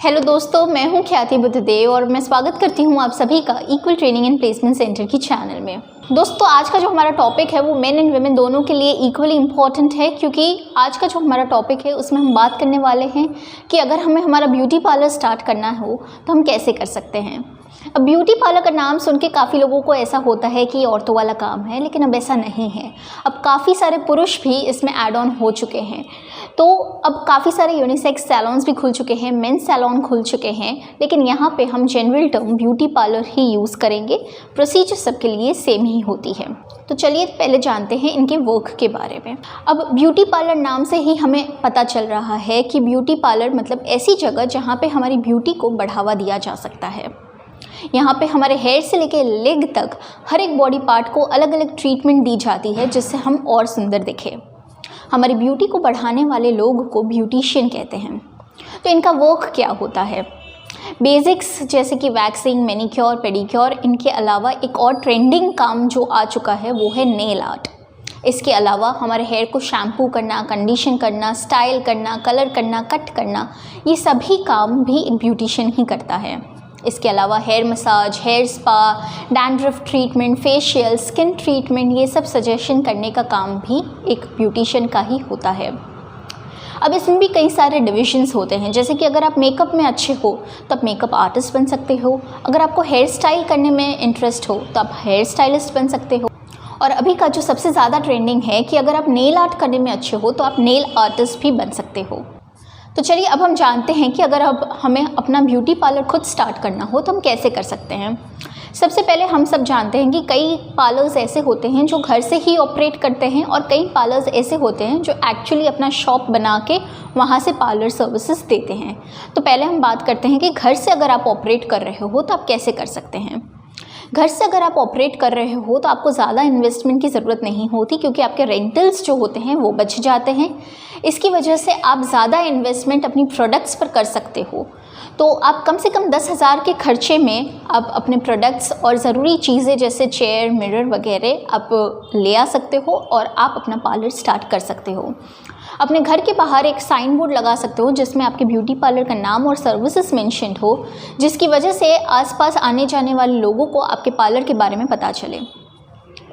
Hello दोस्तों, मैं हूं ख्याति बुद्धदेव और मैं स्वागत करती हूं आप सभी का equal training and placement centre की चैनल में। दोस्तों, आज का जो हमारा टॉपिक है वो मेन एंड वुमेन दोनों के लिए इक्वली इम्पॉर्टेंट है, क्योंकि आज का जो हमारा टॉपिक है उसमें हम बात करने वाले हैं कि अगर हमें हमारा ब्यूटी पार्लर स्टार्ट करना हो तो हम कैसे कर सकते हैं। अब ब्यूटी पार्लर का नाम सुन के काफ़ी लोगों को ऐसा होता है कि औरतों वाला काम है, लेकिन अब ऐसा नहीं है। अब काफ़ी सारे पुरुष भी इसमें ऐड ऑन हो चुके हैं। तो अब काफ़ी सारे यूनिसेक्स सैलॉन्स भी खुल चुके हैं, मेंस सैलॉन खुल चुके हैं, लेकिन यहाँ पे हम जनरल टर्म ब्यूटी पार्लर ही यूज़ करेंगे। प्रोसीजर सबके लिए सेम ही होती है। तो चलिए पहले जानते हैं इनके वर्क के बारे में। अब ब्यूटी पार्लर नाम से ही हमें पता चल रहा है कि ब्यूटी पार्लर मतलब ऐसी जगह जहाँ पे हमारी ब्यूटी को बढ़ावा दिया जा सकता है। यहाँ पे हमारे हेयर से लेके लेग तक हर एक बॉडी पार्ट को अलग अलग ट्रीटमेंट दी जाती है, जिससे हम और सुंदर दिखें। हमारी ब्यूटी को बढ़ाने वाले लोग को ब्यूटिशियन कहते हैं। तो इनका वर्क क्या होता है? बेसिक्स जैसे कि वैक्सिंग, मैनिक्योर, पेडिक्योर, इनके अलावा एक और ट्रेंडिंग काम जो आ चुका है वो है नेल आर्ट। इसके अलावा हमारे हेयर को शैम्पू करना, कंडीशन करना, स्टाइल करना, कलर करना, कट करना, ये सभी काम भी एक ब्यूटिशियन ही करता है। इसके अलावा hair massage, hair spa, dandruff treatment, facial, skin treatment, ये सब सजेशन करने का काम भी एक ब्यूटिशियन का ही होता है। अब इसमें भी कई सारे डिविजन्स होते हैं, जैसे कि अगर आप मेकअप में अच्छे हो तो आप मेकअप आर्टिस्ट बन सकते हो। अगर आपको हेयर स्टाइल करने में इंटरेस्ट हो तो आप हेयर स्टाइलिस्ट बन सकते हो। और अभी का जो सबसे ज़्यादा ट्रेंडिंग है कि अगर आप नेल आर्ट करने में अच्छे हो तो आप नेल आर्टिस्ट भी बन सकते हो। तो चलिए अब हम जानते हैं कि अगर अब हमें अपना ब्यूटी पार्लर खुद स्टार्ट करना हो तो हम कैसे कर सकते हैं। सबसे पहले हम सब जानते हैं कि कई पार्लर्स ऐसे होते हैं जो घर से ही ऑपरेट करते हैं, और कई पार्लर्स ऐसे होते हैं जो एक्चुअली अपना शॉप बना के वहाँ से पार्लर सर्विसेज देते हैं। तो पहले हम बात करते हैं कि घर से अगर आप ऑपरेट कर रहे हो तो आप कैसे कर सकते हैं। घर से अगर आप ऑपरेट कर रहे हो तो आपको ज़्यादा इन्वेस्टमेंट की ज़रूरत नहीं होती, क्योंकि आपके रेंटल्स जो होते हैं वो बच जाते हैं। इसकी वजह से आप ज़्यादा इन्वेस्टमेंट अपनी प्रोडक्ट्स पर कर सकते हो। तो आप कम से कम 10,000 के खर्चे में आप अपने प्रोडक्ट्स और ज़रूरी चीज़ें जैसे चेयर, मिरर वगैरह आप ले आ सकते हो और आप अपना पार्लर स्टार्ट कर सकते हो। अपने घर के बाहर एक साइन बोर्ड लगा सकते हो जिसमें आपके ब्यूटी पार्लर का नाम और सर्विसेज मेंशन्ड हो, जिसकी वजह से आसपास आने जाने वाले लोगों को आपके पार्लर के बारे में पता चले।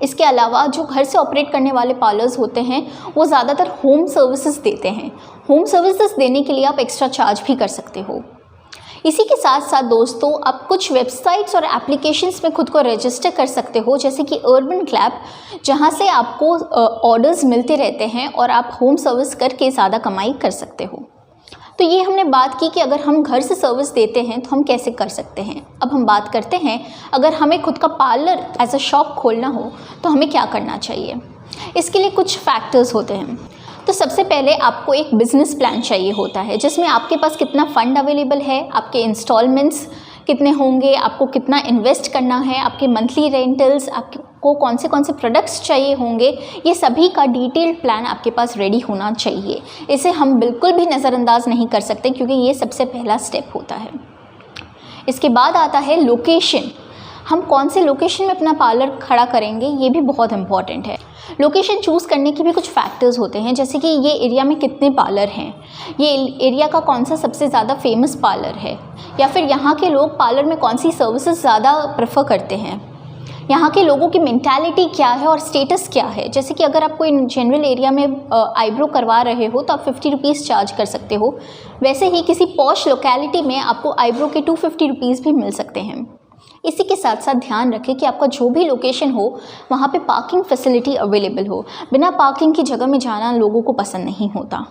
इसके अलावा जो घर से ऑपरेट करने वाले पार्लर्स होते हैं वो ज़्यादातर होम सर्विसेज देते हैं। होम सर्विसेज देने के लिए आप एक्स्ट्रा चार्ज भी कर सकते हो। इसी के साथ साथ दोस्तों, आप कुछ वेबसाइट्स और एप्लीकेशंस में खुद को रजिस्टर कर सकते हो, जैसे कि अर्बन क्लैप, जहां से आपको ऑर्डर्स मिलते रहते हैं और आप होम सर्विस करके ज़्यादा कमाई कर सकते हो। तो ये हमने बात की कि अगर हम घर से सर्विस देते हैं तो हम कैसे कर सकते हैं। अब हम बात करते हैं अगर हमें खुद का पार्लर एज अ शॉप खोलना हो तो हमें क्या करना चाहिए। इसके लिए कुछ फैक्टर्स होते हैं। तो सबसे पहले आपको एक बिज़नेस प्लान चाहिए होता है, जिसमें आपके पास कितना फ़ंड अवेलेबल है, आपके इंस्टॉलमेंट्स कितने होंगे, आपको कितना इन्वेस्ट करना है, आपके मंथली रेंटल्स, आपको कौन से प्रोडक्ट्स चाहिए होंगे, ये सभी का डिटेल्ड प्लान आपके पास रेडी होना चाहिए। इसे हम बिल्कुल भी नज़रअंदाज नहीं कर सकते, क्योंकि ये सबसे पहला स्टेप होता है। इसके बाद आता है लोकेशन। हम कौन से लोकेशन में अपना पार्लर खड़ा करेंगे, ये भी बहुत इंपॉर्टेंट है। लोकेशन चूज़ करने के भी कुछ फैक्टर्स होते हैं, जैसे कि ये एरिया में कितने पार्लर हैं, ये एरिया का कौन सा सबसे ज़्यादा फेमस पार्लर है, या फिर यहाँ के लोग पार्लर में कौन सी सर्विसेज ज़्यादा प्रेफर करते हैं, यहाँ के लोगों की मेंटालिटी क्या है और स्टेटस क्या है। जैसे कि अगर आप कोई जनरल एरिया में आईब्रो करवा रहे हो तो आप 50 रुपीज़ चार्ज कर सकते हो। वैसे ही किसी पॉश लोकेलिटी में आपको आईब्रो के 250 रुपीज़ भी मिल सकते हैं। इसी के साथ साथ ध्यान रखें कि आपका जो भी लोकेशन हो वहाँ पे पार्किंग फैसिलिटी अवेलेबल हो। बिना पार्किंग की जगह में जाना लोगों को पसंद नहीं होता।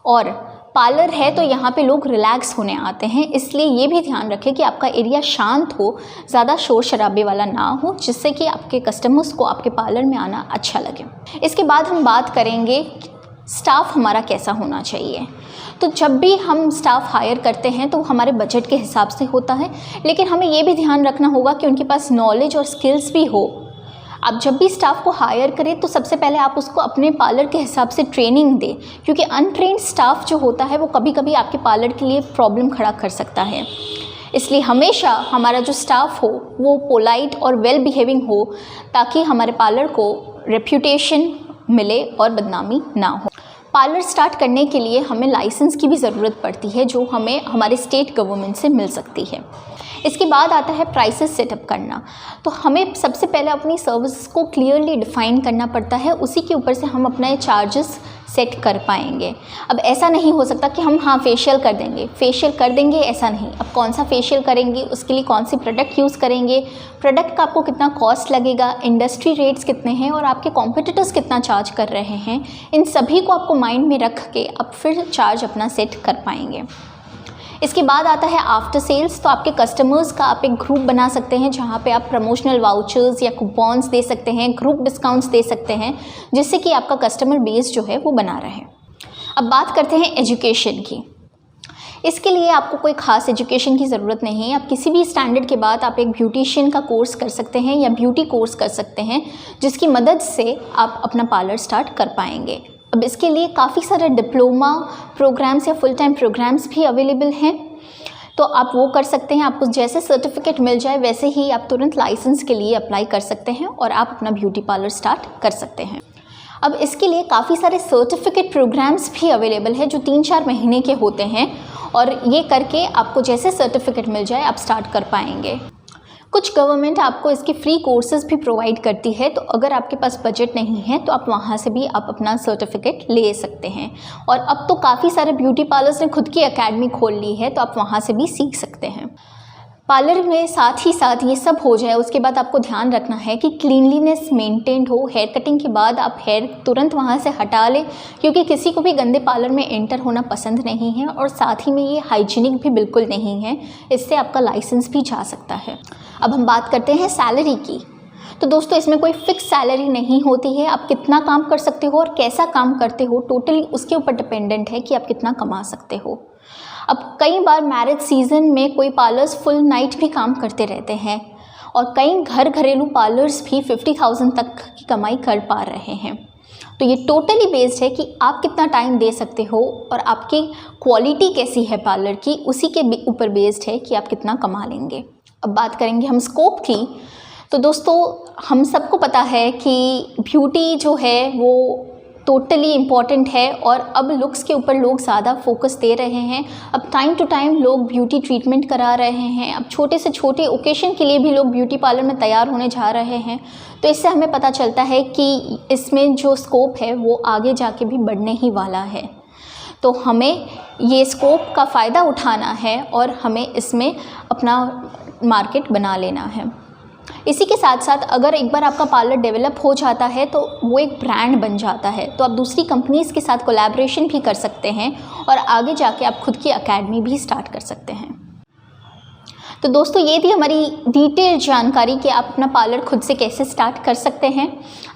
और पार्लर है तो यहाँ पे लोग रिलैक्स होने आते हैं, इसलिए ये भी ध्यान रखें कि आपका एरिया शांत हो, ज़्यादा शोर शराबे वाला ना हो, जिससे कि आपके कस्टमर्स को आपके पार्लर में आना अच्छा लगे। इसके बाद हम बात करेंगे स्टाफ हमारा कैसा होना चाहिए। तो जब भी हम स्टाफ हायर करते हैं तो हमारे बजट के हिसाब से होता है, लेकिन हमें ये भी ध्यान रखना होगा कि उनके पास नॉलेज और स्किल्स भी हो। आप जब भी स्टाफ को हायर करें तो सबसे पहले आप उसको अपने पार्लर के हिसाब से ट्रेनिंग दें, क्योंकि अनट्रेन्ड स्टाफ जो होता है वो कभी कभी आपके पार्लर के लिए प्रॉब्लम खड़ा कर सकता है। इसलिए हमेशा हमारा जो स्टाफ हो वो पोलाइट और वेल बिहेविंग हो, ताकि हमारे पार्लर को रेप्यूटेशन मिले और बदनामी ना हो। पार्लर स्टार्ट करने के लिए हमें लाइसेंस की भी ज़रूरत पड़ती है, जो हमें हमारे स्टेट गवर्नमेंट से मिल सकती है। इसके बाद आता है प्राइसेस सेटअप करना। तो हमें सबसे पहले अपनी सर्विस को क्लियरली डिफ़ाइन करना पड़ता है, उसी के ऊपर से हम अपने चार्जेस सेट कर पाएंगे। अब ऐसा नहीं हो सकता कि हम फेशियल कर देंगे, ऐसा नहीं। अब कौन सा फेशियल करेंगे, उसके लिए कौन सी प्रोडक्ट यूज़ करेंगे, प्रोडक्ट का आपको कितना कॉस्ट लगेगा, इंडस्ट्री रेट्स कितने हैं और आपके कॉम्पिटिटर्स कितना चार्ज कर रहे हैं, इन सभी को आपको माइंड में रख के आप फिर चार्ज अपना सेट कर पाएंगे। इसके बाद आता है आफ्टर सेल्स। तो आपके कस्टमर्स का आप एक ग्रुप बना सकते हैं, जहाँ पे आप प्रमोशनल वाउचर्स या कूपन्स दे सकते हैं, ग्रुप डिस्काउंट्स दे सकते हैं, जिससे कि आपका कस्टमर बेस जो है वो बना रहे। अब बात करते हैं एजुकेशन की। इसके लिए आपको कोई ख़ास एजुकेशन की ज़रूरत नहीं है। आप किसी भी स्टैंडर्ड के बाद आप एक ब्यूटिशियन का कोर्स कर सकते हैं या ब्यूटी कोर्स कर सकते हैं, जिसकी मदद से आप अपना पार्लर स्टार्ट कर पाएंगे। अब इसके लिए काफ़ी सारे डिप्लोमा प्रोग्राम्स या फुल टाइम प्रोग्राम्स भी अवेलेबल हैं, तो आप वो कर सकते हैं। आपको जैसे सर्टिफिकेट मिल जाए वैसे ही आप तुरंत लाइसेंस के लिए अप्लाई कर सकते हैं और आप अपना ब्यूटी पार्लर स्टार्ट कर सकते हैं। अब इसके लिए काफ़ी सारे सर्टिफिकेट प्रोग्राम्स भी अवेलेबल है, जो 3-4 महीने के होते हैं, और ये करके आपको जैसे सर्टिफिकेट मिल जाए आप स्टार्ट कर पाएंगे। कुछ गवर्नमेंट आपको इसके फ्री कोर्सेज़ भी प्रोवाइड करती है, तो अगर आपके पास बजट नहीं है तो आप वहाँ से भी आप अपना सर्टिफिकेट ले सकते हैं। और अब तो काफ़ी सारे ब्यूटी पार्लर्स ने खुद की एकेडमी खोल ली है, तो आप वहाँ से भी सीख सकते हैं। पार्लर में साथ ही साथ ये सब हो जाए, उसके बाद आपको ध्यान रखना है कि क्लीनलीनेस मेंटेन हो। हेयर कटिंग के बाद आप हेयर तुरंत वहाँ से हटा लें, क्योंकि किसी को भी गंदे पार्लर में एंटर होना पसंद नहीं है, और साथ ही में ये हाइजीनिक भी बिल्कुल नहीं है, इससे आपका लाइसेंस भी जा सकता है। अब हम बात करते हैं सैलरी की। तो दोस्तों, इसमें कोई फिक्स सैलरी नहीं होती है। आप कितना काम कर सकते हो और कैसा काम करते हो, टोटली उसके ऊपर डिपेंडेंट है कि आप कितना कमा सकते हो। अब कई बार मैरिज सीज़न में कोई पार्लर्स फुल नाइट भी काम करते रहते हैं, और कई घरेलू पार्लर्स भी 50,000 तक की कमाई कर पा रहे हैं। तो ये टोटली बेस्ड है कि आप कितना टाइम दे सकते हो और आपकी क्वालिटी कैसी है पार्लर की, उसी के ऊपर बेस्ड है कि आप कितना कमा लेंगे। अब बात करेंगे हम स्कोप की। तो दोस्तों, हम सबको पता है कि ब्यूटी जो है वो टोटली इम्पॉर्टेंट है, और अब लुक्स के ऊपर लोग ज़्यादा फोकस दे रहे हैं। अब टाइम टू टाइम लोग ब्यूटी ट्रीटमेंट करा रहे हैं। अब छोटे से छोटे ओकेशन के लिए भी लोग ब्यूटी पार्लर में तैयार होने जा रहे हैं। तो इससे हमें पता चलता है कि इसमें जो स्कोप है वो आगे जाके भी बढ़ने ही वाला है। तो हमें ये स्कोप का फ़ायदा उठाना है और हमें इसमें अपना मार्केट बना लेना है। इसी के साथ साथ अगर एक बार आपका पार्लर डेवलप हो जाता है तो वो एक ब्रांड बन जाता है, तो आप दूसरी कंपनीज़ के साथ कोलैबोरेशन भी कर सकते हैं और आगे जाके आप खुद की एकेडमी भी स्टार्ट कर सकते हैं। तो दोस्तों, ये थी हमारी डिटेल जानकारी कि आप अपना पार्लर खुद से कैसे स्टार्ट कर सकते हैं।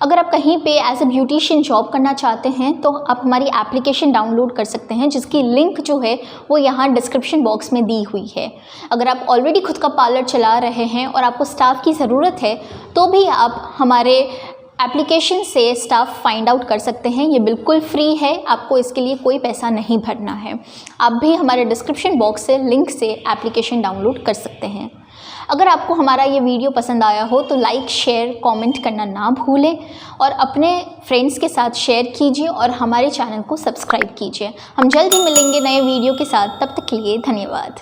अगर आप कहीं पे एज ए ब्यूटिशियन जॉब करना चाहते हैं तो आप हमारी एप्लीकेशन डाउनलोड कर सकते हैं, जिसकी लिंक जो है वो यहाँ डिस्क्रिप्शन बॉक्स में दी हुई है। अगर आप ऑलरेडी खुद का पार्लर चला रहे हैं और आपको स्टाफ की ज़रूरत है तो भी आप हमारे एप्लीकेशन से स्टाफ फाइंड आउट कर सकते हैं। ये बिल्कुल फ्री है, आपको इसके लिए कोई पैसा नहीं भरना है। आप भी हमारे डिस्क्रिप्शन बॉक्स से लिंक से एप्लीकेशन डाउनलोड कर सकते हैं। अगर आपको हमारा ये वीडियो पसंद आया हो तो लाइक, शेयर, कमेंट करना ना भूलें, और अपने फ्रेंड्स के साथ शेयर कीजिए और हमारे चैनल को सब्सक्राइब कीजिए। हम जल्द ही मिलेंगे नए वीडियो के साथ, तब तक के लिए धन्यवाद।